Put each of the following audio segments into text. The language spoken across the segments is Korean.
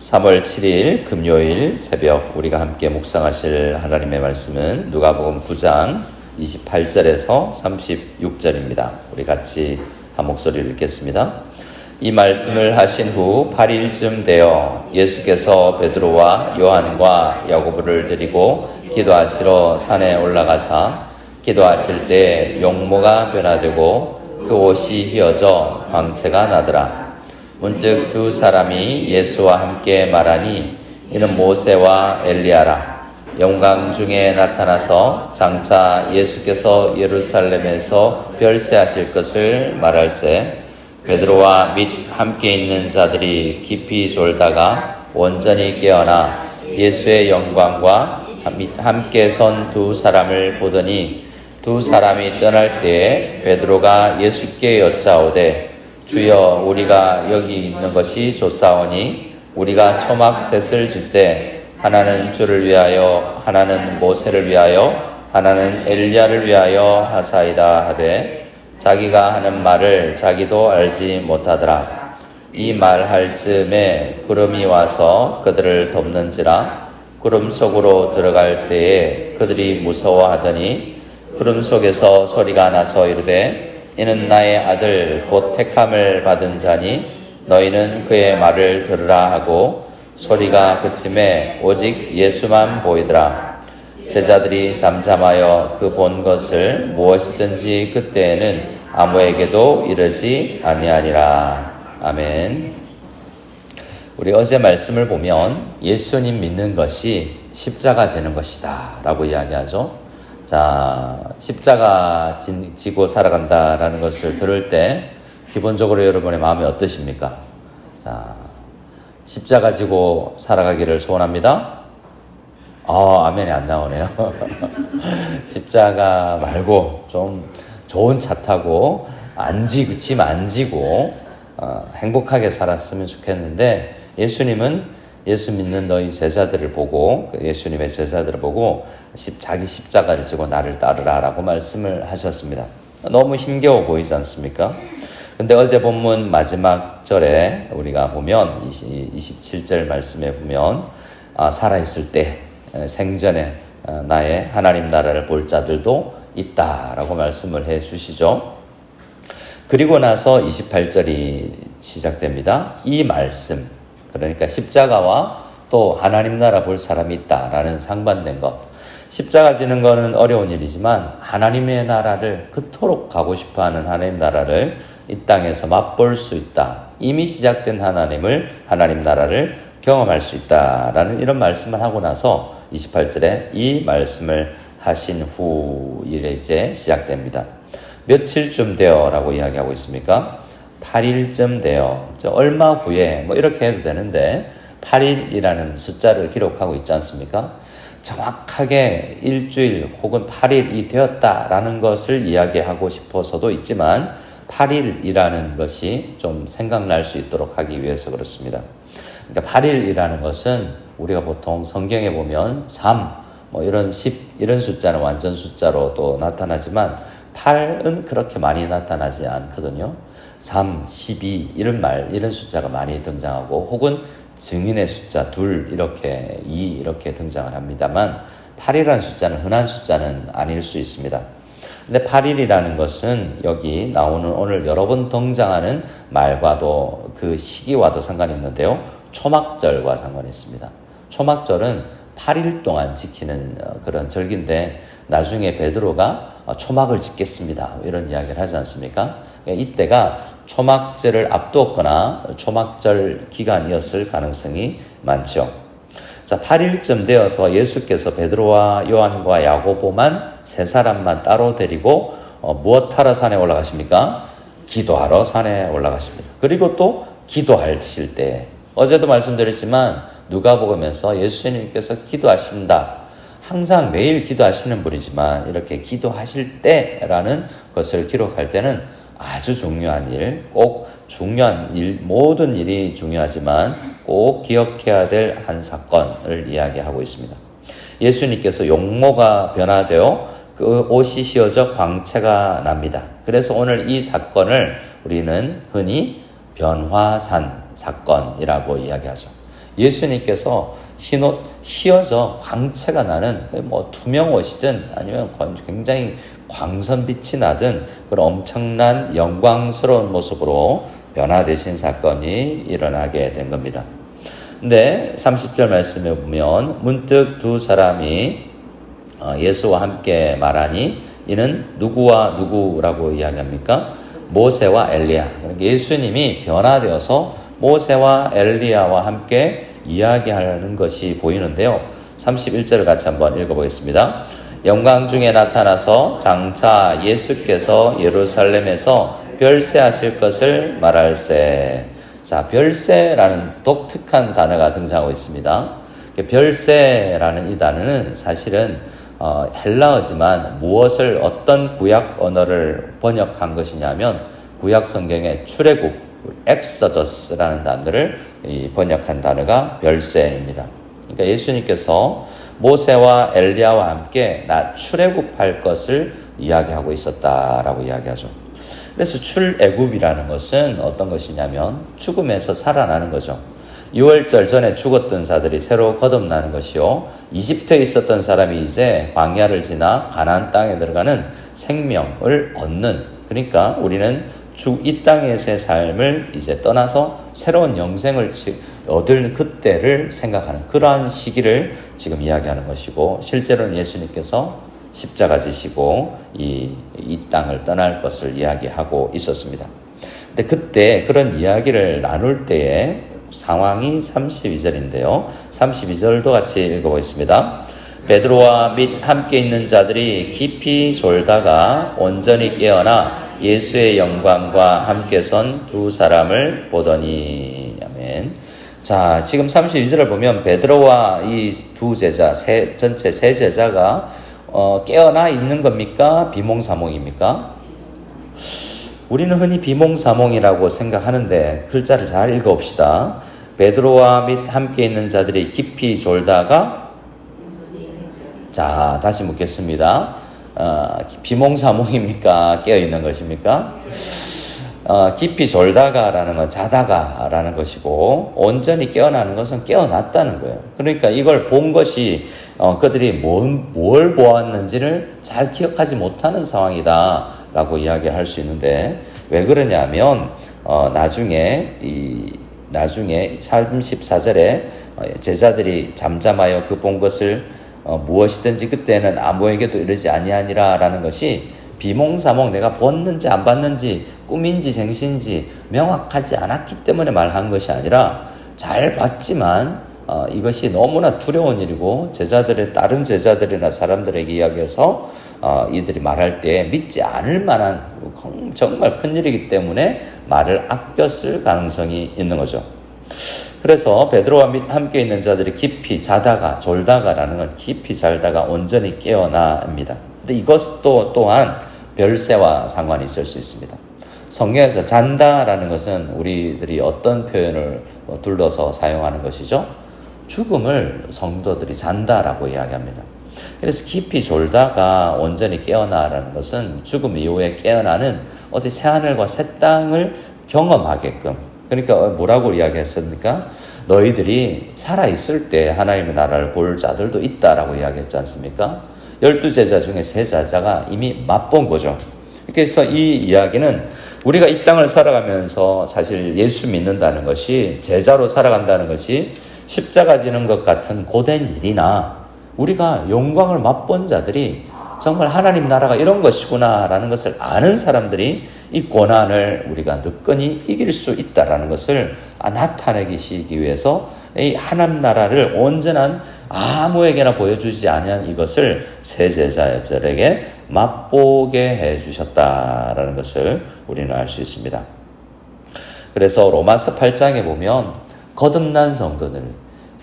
3월 7일 금요일 새벽 우리가 함께 묵상하실 하나님의 말씀은 누가복음 9장 28절에서 36절입니다. 우리 같이 한 목소리를 읽겠습니다. 이 말씀을 하신 후 8일쯤 되어 예수께서 베드로와 요한과 야고보를 데리고 기도하시러 산에 올라가사 기도하실 때 용모가 변화되고 그 옷이 휘어져 광채가 나더라. 문득 두 사람이 예수와 함께 말하니 이는 모세와 엘리야라. 영광 중에 나타나서 장차 예수께서 예루살렘에서 별세하실 것을 말할세. 베드로와 및 함께 있는 자들이 깊이 졸다가 온전히 깨어나 예수의 영광과 함께 선 두 사람을 보더니 두 사람이 떠날 때에 베드로가 예수께 여짜오되 주여, 우리가 여기 있는 것이 좋사오니 우리가 초막 셋을 질 때 하나는 주를 위하여 하나는 모세를 위하여 하나는 엘리야를 위하여 하사이다 하되 자기가 하는 말을 자기도 알지 못하더라. 이 말할 즈음에 구름이 와서 그들을 덮는지라. 구름 속으로 들어갈 때에 그들이 무서워하더니 구름 속에서 소리가 나서 이르되 이는 나의 아들 곧 택함을 받은 자니 너희는 그의 말을 들으라 하고 소리가 그침에 오직 예수만 보이더라. 제자들이 잠잠하여 그 본 것을 무엇이든지 그때에는 아무에게도 이르지 아니하니라. 아멘. 우리 어제 말씀을 보면 예수님 믿는 것이 십자가 지는 것이다 라고 이야기하죠. 자, 십자가 지고 살아간다라는 것을 들을 때 기본적으로 여러분의 마음이 어떠십니까? 자, 십자가 지고 살아가기를 소원합니다. 아멘이 안 나오네요. 십자가 말고 좀 좋은 차 타고 짐 안 지고 행복하게 살았으면 좋겠는데 예수님은 예수 믿는 너희 제자들을 보고 예수님의 제자들을 보고 자기 십자가를 지고 나를 따르라 라고 말씀을 하셨습니다. 너무 힘겨워 보이지 않습니까? 근데 어제 본문 마지막 절에 우리가 보면 27절 말씀에 보면 살아있을 때 생전에 나의 하나님 나라를 볼 자들도 있다라고 말씀을 해 주시죠. 그리고 나서 28절이 시작됩니다. 이 말씀, 그러니까 십자가와 또 하나님 나라 볼 사람이 있다라는 상반된 것. 십자가 지는 거는 어려운 일이지만 하나님의 나라를 그토록 가고 싶어하는 하나님 나라를 이 땅에서 맛볼 수 있다. 이미 시작된 하나님 나라를 경험할 수 있다라는 이런 말씀을 하고 나서 28절에 이 말씀을 하신 후 일에 이제 시작됩니다. 며칠쯤 되어라고 이야기하고 있습니까? 8일쯤 되어, 얼마 후에 이렇게 해도 되는데 8일이라는 숫자를 기록하고 있지 않습니까? 정확하게 일주일 혹은 8일이 되었다라는 것을 이야기하고 싶어서도 있지만 8일이라는 것이 좀 생각날 수 있도록 하기 위해서 그렇습니다. 그러니까 8일이라는 것은 우리가 보통 성경에 보면 3, 이런 10 이런 숫자는 완전 숫자로 또 나타나지만 8은 그렇게 많이 나타나지 않거든요. 3, 12 이런 숫자가 많이 등장하고 혹은 증인의 숫자 2 이렇게 등장을 합니다만 8이라는 숫자는 흔한 숫자는 아닐 수 있습니다. 근데 8일이라는 것은 여기 나오는 오늘 여러 번 등장하는 말과도 그 시기와도 상관이 있는데요. 초막절과 상관이 있습니다. 초막절은 8일 동안 지키는 그런 절기인데 나중에 베드로가 초막을 짓겠습니다 이런 이야기를 하지 않습니까? 이때가 초막절을 앞두었거나 초막절 기간이었을 가능성이 많죠. 자, 8일쯤 되어서 예수께서 베드로와 요한과 야고보만 세 사람만 따로 데리고 무엇하러 산에 올라가십니까? 기도하러 산에 올라가십니다. 그리고 또 기도하실 때 어제도 말씀드렸지만 누가복음에서 예수님께서 기도하신다. 항상 매일 기도하시는 분이지만 이렇게 기도하실 때라는 것을 기록할 때는 아주 중요한 일, 꼭 중요한 일, 모든 일이 중요하지만 꼭 기억해야 될 한 사건을 이야기하고 있습니다. 예수님께서 용모가 변화되어 그 옷이 휘어져 광채가 납니다. 그래서 오늘 이 사건을 우리는 흔히 변화산 사건이라고 이야기하죠. 예수님께서 흰 옷 휘어져 광채가 나는 뭐 투명 옷이든 아니면 굉장히 광선빛이 나든 그런 엄청난 영광스러운 모습으로 변화되신 사건이 일어나게 된 겁니다. 근데 30절 말씀에 보면 문득 두 사람이 예수와 함께 말하니 이는 누구와 누구라고 이야기합니까? 모세와 엘리야. 예수님이 변화되어서 모세와 엘리야와 함께 이야기하는 것이 보이는데요. 31절을 같이 한번 읽어보겠습니다. 영광 중에 나타나서 장차 예수께서 예루살렘에서 별세하실 것을 말할세. 자, 별세라는 독특한 단어가 등장하고 있습니다. 별세라는 이 단어는 사실은 헬라어지만 무엇을 어떤 구약 언어를 번역한 것이냐면 구약 성경의 출애굽, 엑서더스라는 단어를 번역한 단어가 별세입니다. 그러니까 예수님께서 모세와 엘리야와 함께 나 출애굽할 것을 이야기하고 있었다라고 이야기하죠. 그래서 출애굽이라는 것은 어떤 것이냐면 죽음에서 살아나는 거죠. 6월절 전에 죽었던 자들이 새로 거듭나는 것이요, 이집트에 있었던 사람이 이제 광야를 지나 가나안 땅에 들어가는 생명을 얻는, 그러니까 우리는 이 땅에서의 삶을 이제 떠나서 새로운 영생을 얻을 그때를 생각하는 그러한 시기를 지금 이야기하는 것이고, 실제로는 예수님께서 십자가 지시고 이 땅을 떠날 것을 이야기하고 있었습니다. 근데 그때 그런 이야기를 나눌 때에 상황이 32절인데요. 32절도 같이 읽어보겠습니다. 베드로와 및 함께 있는 자들이 깊이 졸다가 온전히 깨어나 예수의 영광과 함께 선 두 사람을 보더니. 아멘. 자, 지금 32절을 보면 베드로와 이 두 제자, 전체 세 제자가 깨어나 있는 겁니까? 비몽사몽입니까? 우리는 흔히 비몽사몽이라고 생각하는데 글자를 잘 읽어봅시다. 베드로와 및 함께 있는 자들이 깊이 졸다가, 자, 다시 묻겠습니다. 비몽사몽입니까? 깨어있는 것입니까? 깊이 졸다가라는 건 자다가라는 것이고, 온전히 깨어나는 것은 깨어났다는 거예요. 그러니까 이걸 본 것이 그들이 뭘 보았는지를 잘 기억하지 못하는 상황이다 라고 이야기할 수 있는데, 왜 그러냐면 나중에 34절에 제자들이 잠잠하여 그 본 것을 무엇이든지 그때는 아무에게도 이르지 아니하니라 라는 것이 비몽사몽 내가 봤는지 안 봤는지 꿈인지 생신인지 명확하지 않았기 때문에 말한 것이 아니라 잘 봤지만 이것이 너무나 두려운 일이고 다른 제자들이나 사람들에게 이야기해서 이들이 말할 때 믿지 않을 만한 정말 큰일이기 때문에 말을 아껴 쓸 가능성이 있는 거죠. 그래서 베드로와 함께 있는 자들이 깊이 자다가, 졸다가라는 건 깊이 잘다가 온전히 깨어나입니다. 근데 이것도 또한 별세와 상관이 있을 수 있습니다. 성경에서 잔다라는 것은 우리들이 어떤 표현을 둘러서 사용하는 것이죠? 죽음을 성도들이 잔다라고 이야기합니다. 그래서 깊이 졸다가 온전히 깨어나라는 것은 죽음 이후에 깨어나는 어디 새하늘과 새 땅을 경험하게끔, 그러니까 뭐라고 이야기했습니까? 너희들이 살아있을 때 하나님의 나라를 볼 자들도 있다라고 이야기했지 않습니까? 12제자 중에 3제자가 이미 맛본 거죠. 그래서 이 이야기는 우리가 이 땅을 살아가면서 사실 예수 믿는다는 것이, 제자로 살아간다는 것이 십자가 지는 것 같은 고된 일이나, 우리가 영광을 맛본 자들이 정말 하나님 나라가 이런 것이구나 라는 것을 아는 사람들이 이 고난을 우리가 느끼니 이길 수 있다라는 것을 나타내기 위해서 이 하나님 나라를 온전한 아무에게나 보여주지 아니한 이것을 세 제자들에게 맛보게 해주셨다라는 것을 우리는 알 수 있습니다. 그래서 로마서 8장에 보면 거듭난 성도들,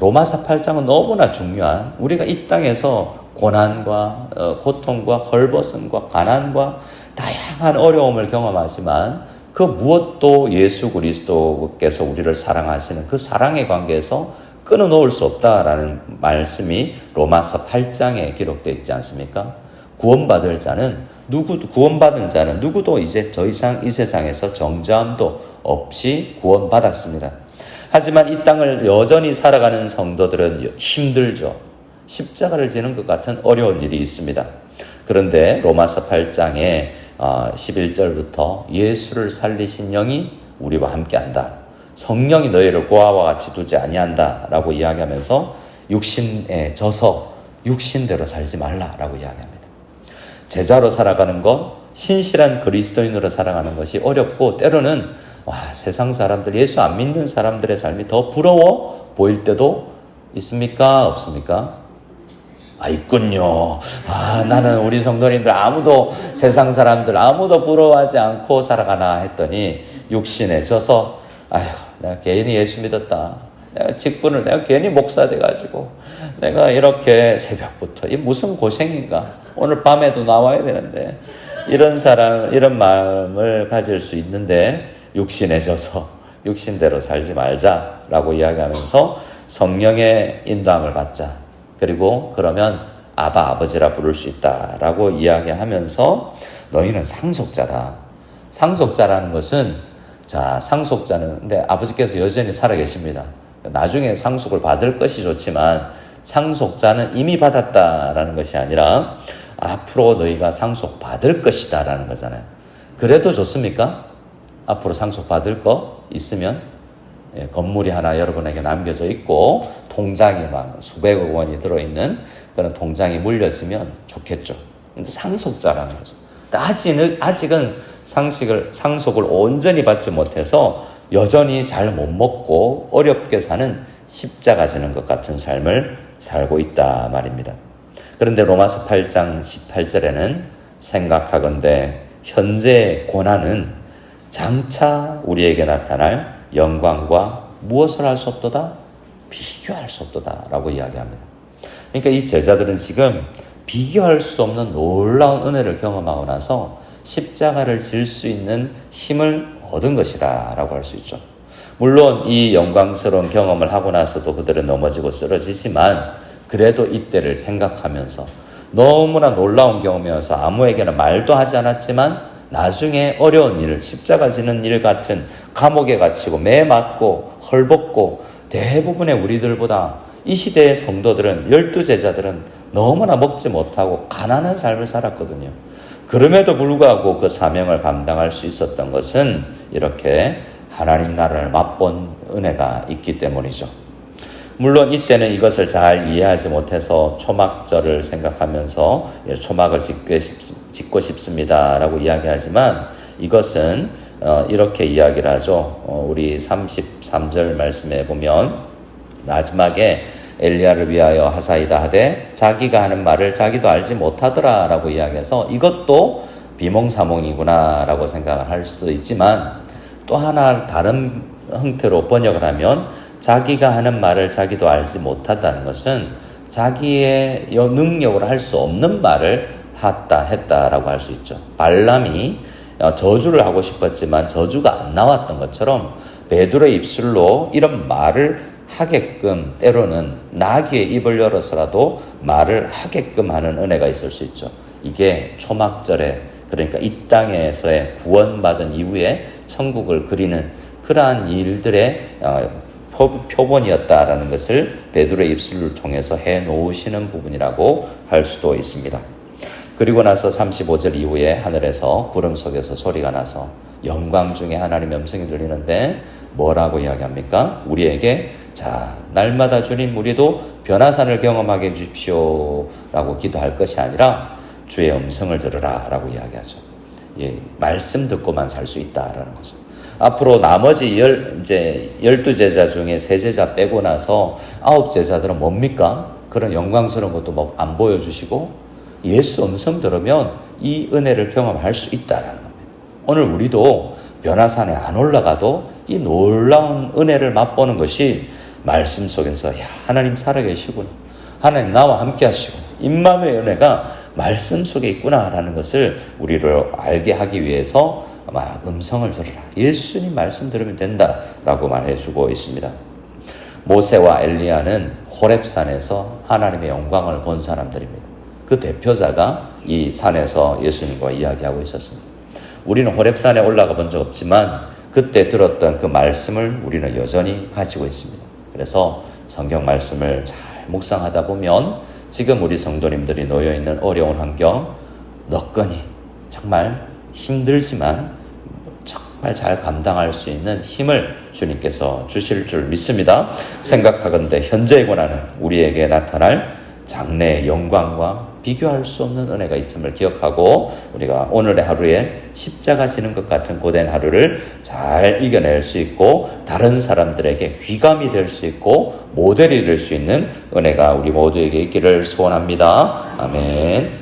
로마서 8장은 너무나 중요한, 우리가 이 땅에서 고난과 고통과 헐벗음과 가난과 다양한 어려움을 경험하지만 그 무엇도 예수 그리스도께서 우리를 사랑하시는 그 사랑의 관계에서 끊어놓을 수 없다라는 말씀이 로마서 8장에 기록되어 있지 않습니까? 구원받은 자는 누구도 이제 더 이상 이 세상에서 정죄함도 없이 구원받았습니다. 하지만 이 땅을 여전히 살아가는 성도들은 힘들죠. 십자가를 지는 것 같은 어려운 일이 있습니다. 그런데 로마서 8장에 11절부터 예수를 살리신 영이 우리와 함께한다. 성령이 너희를 고아와 같이 두지 아니한다 라고 이야기하면서 육신에 져서 육신대로 살지 말라라고 이야기합니다. 제자로 살아가는 것, 신실한 그리스도인으로 살아가는 것이 어렵고 때로는 세상 사람들, 예수 안 믿는 사람들의 삶이 더 부러워 보일 때도 있습니까? 없습니까? 있군요. 나는 우리 성도님들 아무도, 세상 사람들 아무도 부러워하지 않고 살아가나 했더니 육신에 져서 내가 괜히 예수 믿었다. 내가 괜히 목사 돼가지고 내가 이렇게 새벽부터 이 무슨 고생인가. 오늘 밤에도 나와야 되는데 이런 마음을 가질 수 있는데 육신에 져서 육신대로 살지 말자라고 이야기하면서 성령의 인도함을 받자. 그리고 그러면 아버지라 부를 수 있다라고 이야기하면서 너희는 상속자다. 상속자라는 것은 상속자는 근데 아버지께서 여전히 살아계십니다. 나중에 상속을 받을 것이 좋지만 상속자는 이미 받았다라는 것이 아니라 앞으로 너희가 상속받을 것이다 라는 거잖아요. 그래도 좋습니까? 앞으로 상속받을 거 있으면 건물이 하나 여러분에게 남겨져 있고 통장이 막 수백억 원이 들어있는 그런 통장이 물려지면 좋겠죠. 근데 상속자라는 거죠. 아직은 상속을 온전히 받지 못해서 여전히 잘 못 먹고 어렵게 사는 십자가 지는 것 같은 삶을 살고 있다 말입니다. 그런데 로마서 8장 18절에는 생각하건대 현재의 고난은 장차 우리에게 나타날 영광과 무엇을 할 수 없도다? 비교할 수 없도다 라고 이야기합니다. 그러니까 이 제자들은 지금 비교할 수 없는 놀라운 은혜를 경험하고 나서 십자가를 질 수 있는 힘을 얻은 것이다 라고 할 수 있죠. 물론 이 영광스러운 경험을 하고 나서도 그들은 넘어지고 쓰러지지만 그래도 이때를 생각하면서 너무나 놀라운 경험이어서 아무에게나 말도 하지 않았지만 나중에 어려운 일, 십자가 지는 일 같은 감옥에 갇히고 매 맞고 헐벗고 대부분의 우리들보다 이 시대의 성도들은 12제자들은 너무나 먹지 못하고 가난한 삶을 살았거든요. 그럼에도 불구하고 그 사명을 감당할 수 있었던 것은 이렇게 하나님 나라를 맛본 은혜가 있기 때문이죠. 물론 이때는 이것을 잘 이해하지 못해서 초막절을 생각하면서 초막을 짓고 싶습니다라고 이야기하지만 이것은 이렇게 이야기를 하죠. 우리 33절 말씀에 보면 마지막에 엘리야를 위하여 하사이다 하되 자기가 하는 말을 자기도 알지 못하더라 라고 이야기해서 이것도 비몽사몽이구나 라고 생각을 할 수도 있지만 또 하나 다른 형태로 번역을 하면 자기가 하는 말을 자기도 알지 못한다는 것은 자기의 능력으로 할 수 없는 말을 했다라고 할 수 있죠. 발람이 저주를 하고 싶었지만 저주가 안 나왔던 것처럼 베드로의 입술로 이런 말을 하게끔 때로는 나귀의 입을 열어서라도 말을 하게끔 하는 은혜가 있을 수 있죠. 이게 초막절에 그러니까 이 땅에서의 구원받은 이후에 천국을 그리는 그러한 일들의 표본이었다라는 것을 베드로의 입술을 통해서 해놓으시는 부분이라고 할 수도 있습니다. 그리고 나서 35절 이후에 하늘에서 구름 속에서 소리가 나서 영광 중에 하나님의 음성이 들리는데 뭐라고 이야기합니까? 우리에게 날마다 주님 우리도 변화산을 경험하게 해주십시오 라고 기도할 것이 아니라 주의 음성을 들으라 라고 이야기하죠. 말씀 듣고만 살 수 있다라는 거죠. 앞으로 나머지 12제자 중에 3제자 빼고 나서 9제자들은 뭡니까? 그런 영광스러운 것도 안 보여주시고 예수 음성 들으면 이 은혜를 경험할 수 있다라는 겁니다. 오늘 우리도 변화산에 안 올라가도 이 놀라운 은혜를 맛보는 것이 말씀 속에서 하나님 살아계시구나. 하나님 나와 함께 하시고 임마누엘 은혜가 말씀 속에 있구나라는 것을 우리를 알게 하기 위해서 음성을 들으라. 예수님 말씀 들으면 된다라고 말해주고 있습니다. 모세와 엘리야는 호렙산에서 하나님의 영광을 본 사람들입니다. 그 대표자가 이 산에서 예수님과 이야기하고 있었습니다. 우리는 호렙산에 올라가 본 적 없지만 그때 들었던 그 말씀을 우리는 여전히 가지고 있습니다. 그래서 성경 말씀을 잘 묵상하다 보면 지금 우리 성도님들이 놓여있는 어려운 환경 너끈히 정말 힘들지만 정말 잘 감당할 수 있는 힘을 주님께서 주실 줄 믿습니다. 생각하건대 현재에 관하는 우리에게 나타날 장래의 영광과 비교할 수 없는 은혜가 있음을 기억하고 우리가 오늘의 하루에 십자가 지는 것 같은 고된 하루를 잘 이겨낼 수 있고 다른 사람들에게 귀감이 될 수 있고 모델이 될 수 있는 은혜가 우리 모두에게 있기를 소원합니다. 아멘.